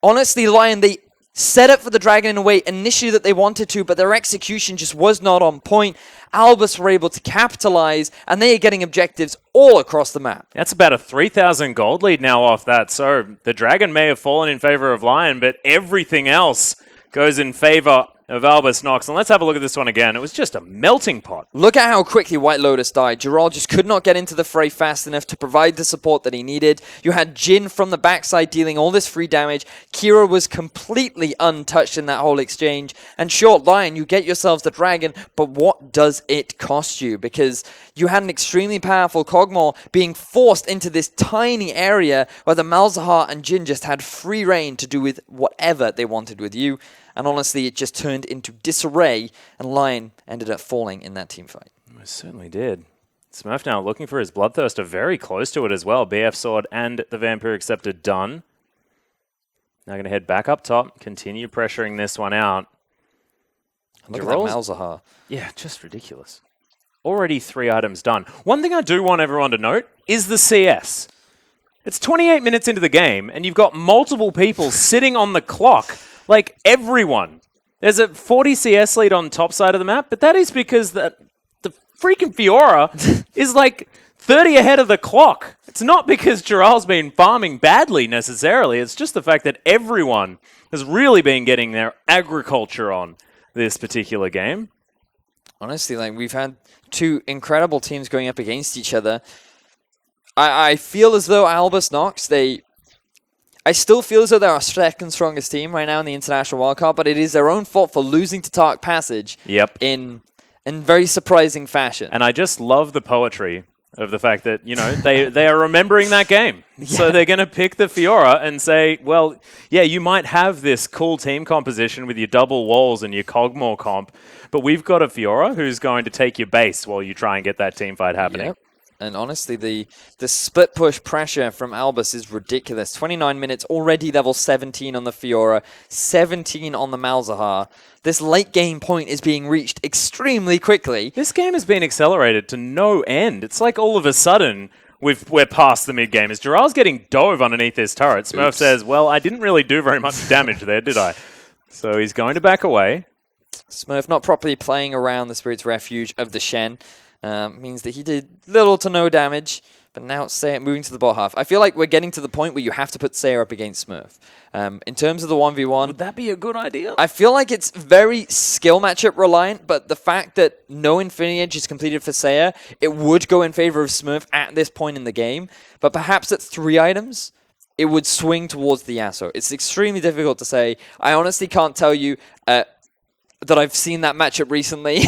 B: Honestly, Lyon, they set up for the dragon in a way initially that they wanted to, but their execution just was not on point. Albus were able to capitalize, and they are getting objectives all across the map.
A: That's about a 3,000 gold lead now off that. So the dragon may have fallen in favor of Lyon, but everything else goes in favor of Albus NoX. And let's have a look at this one again. It was just a melting pot.
B: Look at how quickly White Lotus died. Gerald just could not get into the fray fast enough to provide the support that he needed. You had Jin from the backside dealing all this free damage. Kira was completely untouched in that whole exchange. And short Lyon, you get yourselves the dragon, but what does it cost you? Because you had an extremely powerful Kog'Maw being forced into this tiny area where the Malzahar and Jin just had free reign to do with whatever they wanted with you. And honestly, it just turned into disarray, and Lyon ended up falling in that team fight.
A: It certainly did. Smurf now looking for his Bloodthirster, very close to it as well. BF Sword and the Vampiric Scepter done. Now going to head back up top, continue pressuring this one out.
B: Look at that Malzahar.
A: Yeah, just ridiculous. Already 3 items done. One thing I do want everyone to note is the CS. It's 28 minutes into the game, and you've got multiple people sitting on the clock. Like, everyone. There's a 40 CS lead on top side of the map, but that is because the freaking Fiora is like 30 ahead of the clock. It's not because Jiral's been farming badly necessarily. It's just the fact that everyone has really been getting their agriculture on this particular game.
B: Honestly, like, we've had 2 incredible teams going up against each other. I feel as though Albus NoX, I still feel as though they're our second strongest team right now in the International Wildcard, but it is their own fault for losing to Tark Passage in very surprising fashion.
A: And I just love the poetry of the fact that, you know, they are remembering that game. Yeah. So they're going to pick the Fiora and say, well, yeah, you might have this cool team composition with your double walls and your Kog'Maw comp, but we've got a Fiora who's going to take your base while you try and get that team fight happening.
B: Yep. And honestly, the split push pressure from Albus is ridiculous. 29 minutes, already level 17 on the Fiora, 17 on the Malzahar. This late game point is being reached extremely quickly.
A: This game has been accelerated to no end. It's like all of a sudden we're past the mid game. As Jiral's getting dove underneath this turret, Smurf says, well, I didn't really do very much damage there, did I? So he's going to back away.
B: Smurf not properly playing around the Spirit's Refuge of the Shen. Means that he did little to no damage, but now it's Sayer moving to the bot half. I feel like we're getting to the point where you have to put Sayer up against Smurf. In terms of the 1v1...
A: Would that be a good idea?
B: I feel like it's very skill matchup reliant, but the fact that no Infinity Edge is completed for Sayer, it would go in favor of Smurf at this point in the game, but perhaps at 3 items, it would swing towards the Yasuo. It's extremely difficult to say. I honestly can't tell you... that I've seen that matchup recently,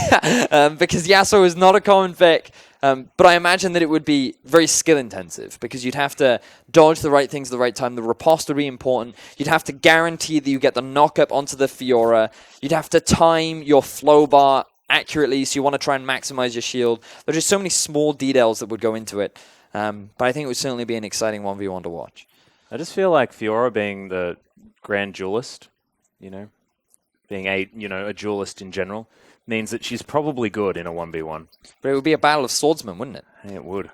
B: because Yasuo is not a common pick, but I imagine that it would be very skill-intensive, because you'd have to dodge the right things at the right time, the riposte would be important, you'd have to guarantee that you get the knock-up onto the Fiora, you'd have to time your flow bar accurately, so you want to try and maximize your shield. There's just so many small details that would go into it, but I think it would certainly be an exciting 1v1 to watch.
A: I just feel like Fiora being the grand duelist, you know, being a duelist in general, means that she's probably good in a 1v1.
B: But it would be a battle of swordsmen, wouldn't it?
A: It would.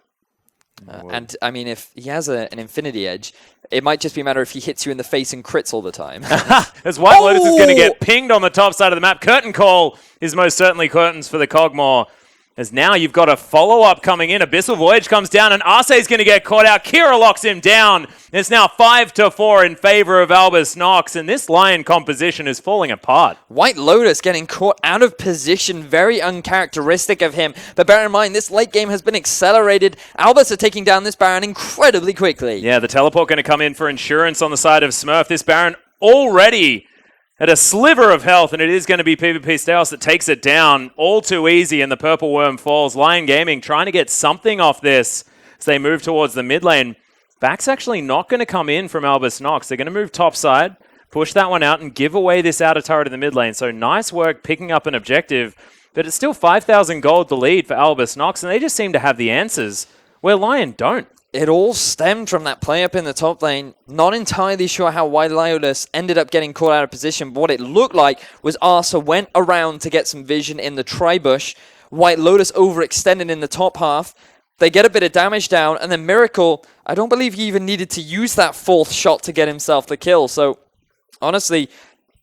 B: And, I mean, if he has an Infinity Edge, it might just be a matter if he hits you in the face and crits all the time.
A: As White Lotus is going to get pinged on the top side of the map. Curtain Call is most certainly curtains for the Kog'Maw. As now you've got a follow-up coming in. Abyssal Voyage comes down, and Arcee's going to get caught out. Kira locks him down. It's now 5-4 in favor of Albus NoX, and this Lyon composition is falling apart.
B: White Lotus getting caught out of position, very uncharacteristic of him. But bear in mind, this late game has been accelerated. Albus are taking down this Baron incredibly quickly.
A: Yeah, the teleport going to come in for insurance on the side of Smurf. This Baron already at a sliver of health, and it is going to be PvP Staos that takes it down all too easy, and the Purple Worm falls. Lyon Gaming trying to get something off this as they move towards the mid lane. Back's actually not going to come in from Albus NoX. They're going to move top side, push that one out, and give away this outer turret in the mid lane. So nice work picking up an objective, but it's still 5,000 gold the lead for Albus NoX, and they just seem to have the answers where Lyon don't.
B: It all stemmed from that play up in the top lane. Not entirely sure how White Lotus ended up getting caught out of position, but what it looked like was Arsa went around to get some vision in the tri-bush. White Lotus overextended in the top half. They get a bit of damage down, and then Miracle, I don't believe he even needed to use that 4th shot to get himself the kill. So, honestly,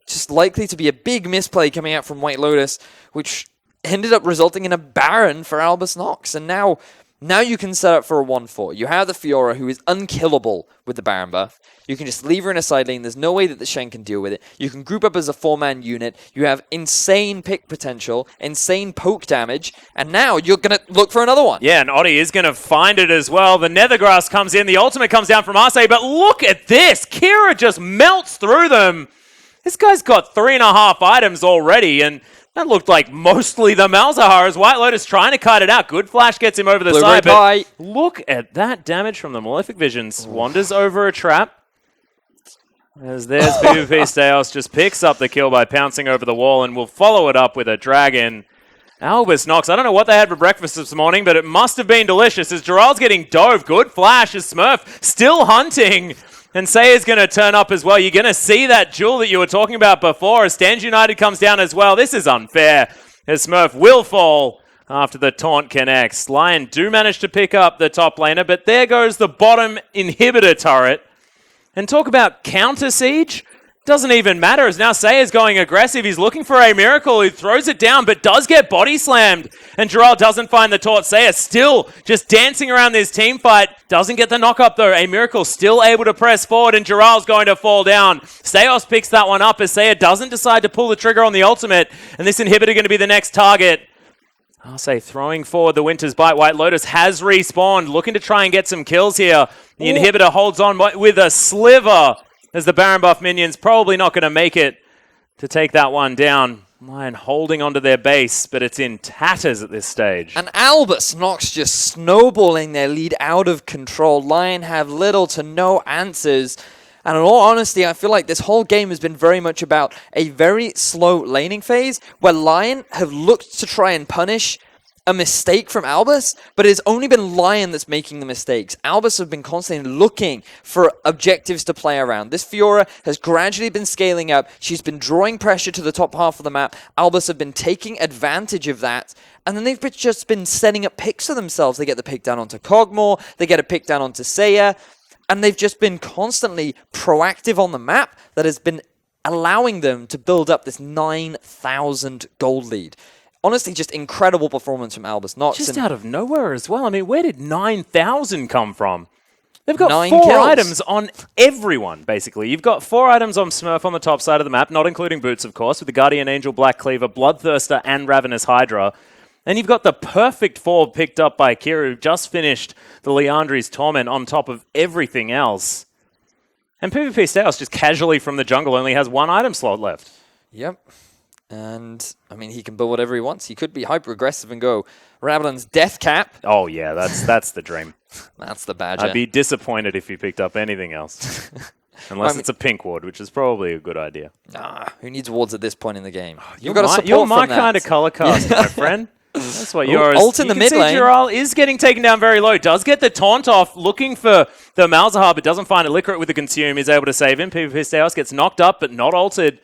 B: just likely to be a big misplay coming out from White Lotus, which ended up resulting in a Baron for Albus NoX. And now Now you can set up for a 1-4. You have the Fiora, who is unkillable with the Baron buff. You can just leave her in a side lane. There's no way that the Shen can deal with it. You can group up as a 4-man unit. You have insane pick potential, insane poke damage, and now you're going to look for another one.
A: Yeah, and Oddie is going to find it as well. The Nethergrass comes in. The ultimate comes down from Arce, but look at this. Kira just melts through them. This guy's got 3.5 items already, and that looked like mostly the Malzahar as White Lotus trying to kite it out. Good flash gets him over the side, but look at that damage from the Malefic Visions. Wanders over a trap. As there's PvP Steos, just picks up the kill by pouncing over the wall and will follow it up with a dragon. Albus NoX, I don't know what they had for breakfast this morning, but it must have been delicious as Gerald's getting dove. Good flash as Smurf still hunting. And Saya's going to turn up as well. You're going to see that jewel that you were talking about before as Stands United comes down as well. This is unfair as Smurf will fall after the taunt connects. Lyon do manage to pick up the top laner, but there goes the bottom inhibitor turret. And talk about counter siege. Doesn't even matter as now Saya's going aggressive. He's looking for a Miracle who throws it down but does get body slammed. And Gerald doesn't find the taunt. Saya still just dancing around this team fight. Doesn't get the knock up though. A Miracle still able to press forward and Gerald's going to fall down. Seos picks that one up as Saya doesn't decide to pull the trigger on the ultimate. And this inhibitor going to be the next target. I'll say throwing forward the Winter's Bite. White Lotus has respawned. Looking to try and get some kills here. The inhibitor holds on with a sliver. As the Baron buff minions probably not going to make it to take that one down. Lyon holding onto their base, but it's in tatters at this stage.
B: And Albus NoX just snowballing their lead out of control. Lyon have little to no answers. And in all honesty, I feel like this whole game has been very much about a very slow laning phase where Lyon have looked to try and punish a mistake from Albus, but it's only been Lyon that's making the mistakes. Albus have been constantly looking for objectives to play around. This Fiora has gradually been scaling up. She's been drawing pressure to the top half of the map. Albus have been taking advantage of that, and then they've just been setting up picks for themselves. They get the pick down onto Kog'Maw, they get a pick down onto Saya, and they've just been constantly proactive on the map that has been allowing them to build up this 9,000 gold lead. Honestly, just incredible performance from Albus NoX.
A: Just out of nowhere as well. I mean, where did 9,000 come from? They've got
B: 9
A: 4
B: kills.
A: items on everyone, basically. You've got 4 items on Smurf on the top side of the map, not including Boots, of course, with the Guardian Angel, Black Cleaver, Bloodthirster, and Ravenous Hydra. And you've got the perfect 4 picked up by Kira, who just finished the Leandri's Torment on top of everything else. And PvP Styles just casually from the jungle only has 1 item slot left.
B: Yep. And, I mean, he can build whatever he wants. He could be hyper-aggressive and go Ravelin's Death Cap.
A: Oh, yeah, that's the dream.
B: That's the badger.
A: I'd be disappointed if he picked up anything else. Unless it's a pink ward, which is probably a good idea.
B: Nah, who needs wards at this point in the game?
A: You're my kind of color cast, my friend. That's what yours.
B: Ult in the mid lane.
A: Gerald is getting taken down very low. Does get the taunt off, looking for the Malzahar, but doesn't find it. Liquor with the consume is able to save him. PvP Steos gets knocked up, but not ulted.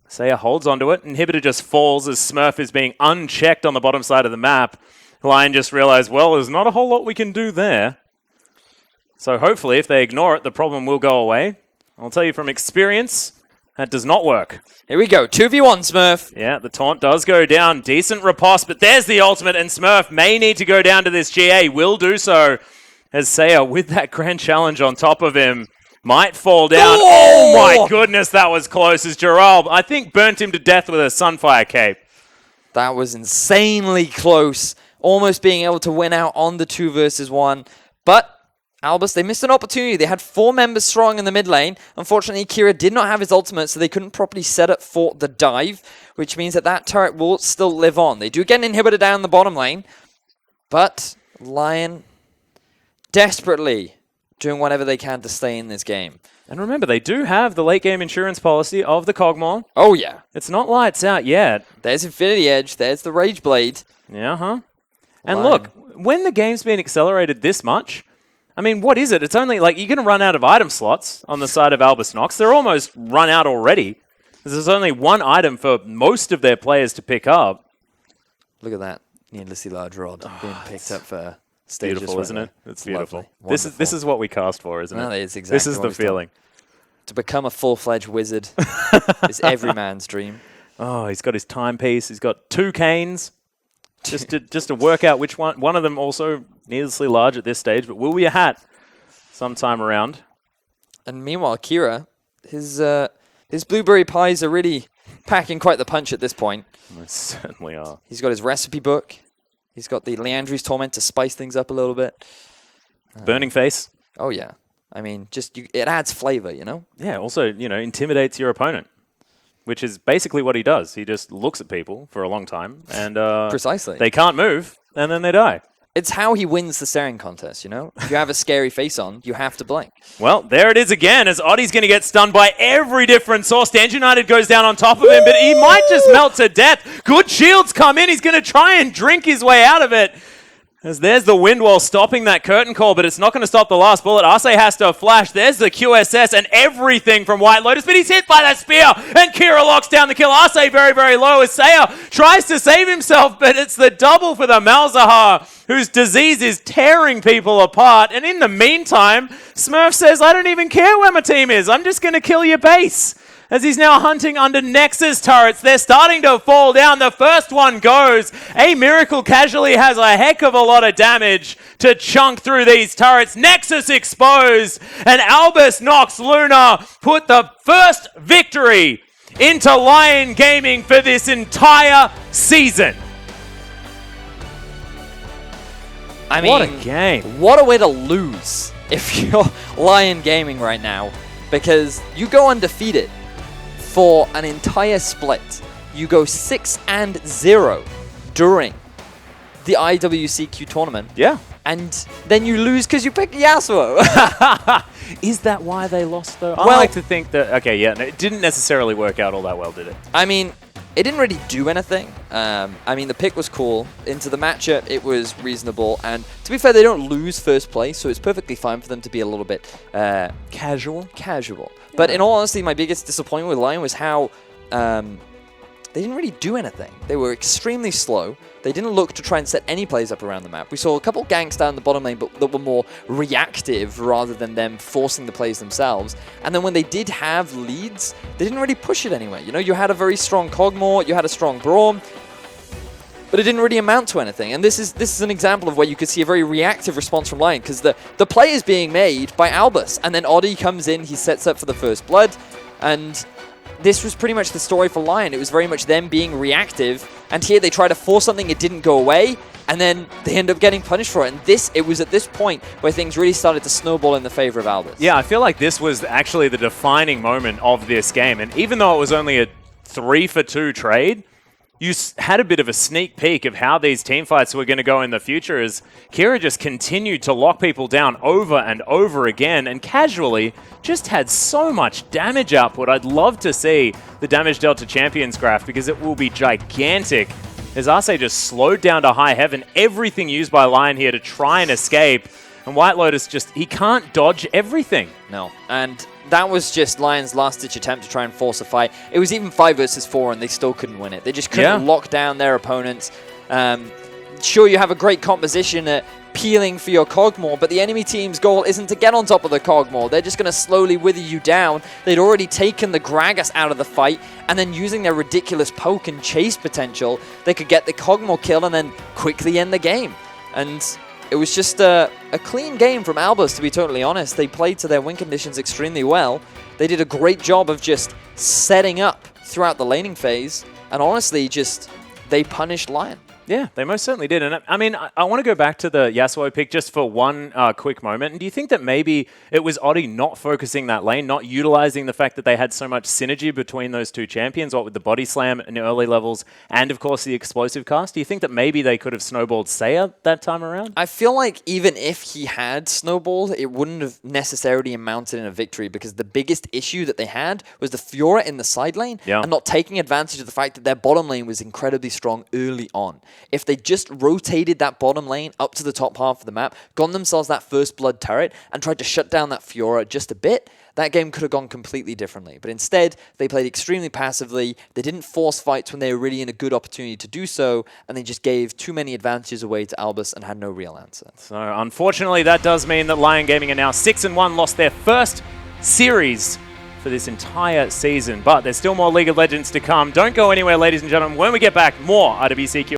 A: Saya holds onto it. Inhibitor just falls as Smurf is being unchecked on the bottom side of the map. Lyon just realized, well, there's not a whole lot we can do there. So hopefully, if they ignore it, the problem will go away. I'll tell you from experience, that does not work.
B: Here we go. 2v1 Smurf.
A: Yeah, the taunt does go down. Decent riposte, but there's the ultimate, and Smurf may need to go down to this GA. Will do so as Saya, with that grand challenge on top of him, might fall down. Oh my goodness, that was close as Gerald, I think, burnt him to death with a Sunfire Cape.
B: That was insanely close. Almost being able to win out on the 2 versus 1. But Albus, they missed an opportunity. They had 4 members strong in the mid lane. Unfortunately, Kira did not have his ultimate, so they couldn't properly set up for the dive, which means that that turret will still live on. They do get an inhibitor down the bottom lane, but Lyon desperately doing whatever they can to stay in this game.
A: And remember, they do have the late game insurance policy of the Kog'Maw.
B: Oh, yeah.
A: It's not lights out yet.
B: There's Infinity Edge. There's the Rage Blade.
A: Yeah, And look, when the game's been accelerated this much, I mean, what is it? It's only like you're going to run out of item slots on the side of Albus NoX. They're almost run out already. There's only 1 item for most of their players to pick up.
B: Look at that needlessly large rod being picked up for stages.
A: Beautiful, isn't it? It's beautiful.
B: Lovely.
A: This is what we cast for, isn't it?
B: It's exactly
A: this is the feeling.
B: To become a full-fledged wizard is every man's dream.
A: Oh, he's got his timepiece. He's got 2 canes. just to work out which one. One of them also needlessly large at this stage, but will be a hat sometime around.
B: And meanwhile, Kira, his blueberry pies are really packing quite the punch at this point.
A: They certainly are.
B: He's got his recipe book. He's got the Leandri's Torment to spice things up a little bit.
A: Burning face.
B: Oh, yeah. I mean, it adds flavor, you know?
A: Yeah, also, intimidates your opponent, which is basically what he does. He just looks at people for a long time, and
B: Precisely.
A: They can't move, and then they die.
B: It's how he wins the staring contest, you know? If you have a scary face on, you have to blink.
A: Well, there it is again, as Oddie's going to get stunned by every different source. Stand United goes down on top of him, but he might just melt to death. Good shields come in. He's going to try and drink his way out of it. As there's the wind wall stopping that curtain call, but it's not going to stop the last bullet. Arce has to flash. There's the QSS and everything from White Lotus, but he's hit by that spear, and Kira locks down the kill. Arce very, very low as Saya tries to save himself, but it's the double for the Malzahar, whose disease is tearing people apart. And in the meantime, Smurf says, I don't even care where my team is. I'm just going to kill your base. As he's now hunting under Nexus turrets. They're starting to fall down. The first one goes. A Miracle casually has a heck of a lot of damage to chunk through these turrets. Nexus exposed. And Albus NoX Luna put the first victory into Lyon Gaming for this entire season.
B: I mean,
A: what a game.
B: What a way to lose if you're Lyon Gaming right now. Because you go undefeated for an entire split. You go 6-0 during the IWCQ tournament.
A: Yeah.
B: And then you lose because you picked Yasuo.
A: Is that why they lost, though?
B: Well,
A: I like to think that, okay, yeah, no, it didn't necessarily work out all that well, did it?
B: I mean, it didn't really do anything. I mean, the pick was cool. Into the matchup, it was reasonable. And to be fair, they don't lose first place, so it's perfectly fine for them to be a little bit
A: Casual.
B: But in all honesty, my biggest disappointment with Lyon was how they didn't really do anything. They were extremely slow. They didn't look to try and set any plays up around the map. We saw a couple ganks down the bottom lane, but that were more reactive rather than them forcing the plays themselves. And then when they did have leads, they didn't really push it anywhere. You know, you had a very strong Kog'Maw, you had a strong Braum, but it didn't really amount to anything. And this is an example of where you could see a very reactive response from Lyon, because the play is being made by Albus, and then Oddie comes in, he sets up for the first blood, and this was pretty much the story for Lyon. It was very much them being reactive, and here they try to force something, it didn't go away, and then they end up getting punished for it. And it was at this point where things really started to snowball in the favor of Albus.
A: Yeah, I feel like this was actually the defining moment of this game, and even though it was only a 3-for-2 trade, you had a bit of a sneak peek of how these teamfights were going to go in the future as Kira just continued to lock people down over and over again and casually just had so much damage output. I'd love to see the damage dealt to Champions graph because it will be gigantic as Arce just slowed down to high heaven. Everything used by Lyon here to try and escape. And White Lotus he can't dodge everything.
B: No, and that was just Lyon's last-ditch attempt to try and force a fight. It was even 5 versus 4, and they still couldn't win it. They just couldn't lock down their opponents. Sure, you have a great composition at peeling for your Kog'Maw, but the enemy team's goal isn't to get on top of the Kog'Maw. They're just going to slowly wither you down. They'd already taken the Gragas out of the fight, and then using their ridiculous poke and chase potential, they could get the Kog'Maw kill and then quickly end the game. And it was just a clean game from Albus, to be totally honest. They played to their win conditions extremely well. They did a great job of just setting up throughout the laning phase, and honestly, they punished Lyon.
A: Yeah, they most certainly did. And I mean, I want to go back to the Yasuo pick just for one quick moment. And do you think that maybe it was Oddie not focusing that lane, not utilizing the fact that they had so much synergy between those two champions, what with the body slam in early levels and, of course, the explosive cast? Do you think that maybe they could have snowballed Saya that time around?
B: I feel like even if he had snowballed, it wouldn't have necessarily amounted in a victory because the biggest issue that they had was the Fiora in the side lane and not taking advantage of the fact that their bottom lane was incredibly strong early on. If they just rotated that bottom lane up to the top half of the map, gone themselves that first blood turret, and tried to shut down that Fiora just a bit, that game could have gone completely differently. But instead, they played extremely passively, they didn't force fights when they were really in a good opportunity to do so, and they just gave too many advantages away to Albus and had no real answer.
A: So unfortunately, that does mean that Lyon Gaming are now 6-1, lost their first series for this entire season. But there's still more League of Legends to come. Don't go anywhere, ladies and gentlemen. When we get back, more IWCQ.